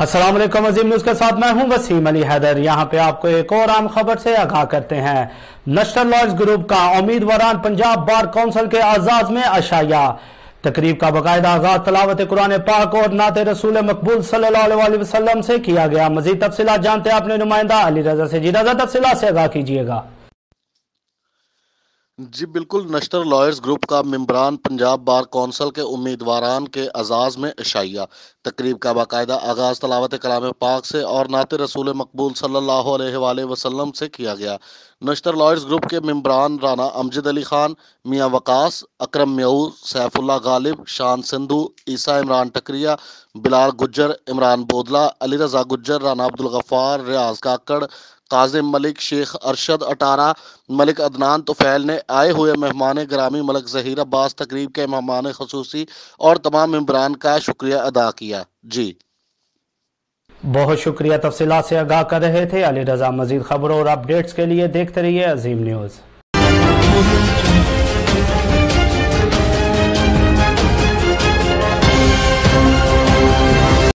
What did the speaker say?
अस्सलाम वालेकुम, अजीम न्यूज के साथ मैं हूं वसीम अली हैदर। यहां पे आपको एक और आम खबर से आगाह करते हैं। नेशनल लॉयर्स ग्रुप का उम्मीदवारान पंजाब बार काउंसिल के आजाज में अशाया। तकरीब का बाकायदा आगाज तलावत कुरान पाक और नाते रसूल मकबूल सल्लल्लाहु अलैहि वसल्लम से किया गया। मजीद तफसीलात जानते हैं अपने नुमाइंदा अली रजा से। जी रजा, तफसीलात से आगाह कीजिएगा। जी बिल्कुल, नेशनल लॉयर्स ग्रुप का मेंबरान पंजाब बार कौंसल के उम्मीदवारान के अजाज में अशाइया। तकरीब का बाकायदा आगाज तलावत कलाम पाक से और नाते रसूल मकबूल सल्लल्लाहु अलैहि वसल्लम से किया गया। नेशनल लॉयर्स ग्रुप के मेंबरान राना अमजद अली खान, मियाँ वकास, अकरम म्यू, सैफुल्ला गालिब, शान सिंधु, ईसा इमरान टकरिया, बिलाल गुज्जर, इमरान बोदला, अली रजा गुज्जर, राना अब्दुल गफ्फार, रियाज काकड़, काजिम मलिक, शेख अरशद अटारा, मलिक अदनान तुफैल ने आए हुए मेहमान ग्रामी मलिक जहीर अब्बास, तकरीब के मेहमान खसूसी और तमाम मेंबरान का शुक्रिया अदा किया। जी बहुत शुक्रिया, तफसीलात से आगाह कर रहे थे अली रजा। मजीद खबरों और अपडेट्स के लिए देखते रहिए अजीम न्यूज।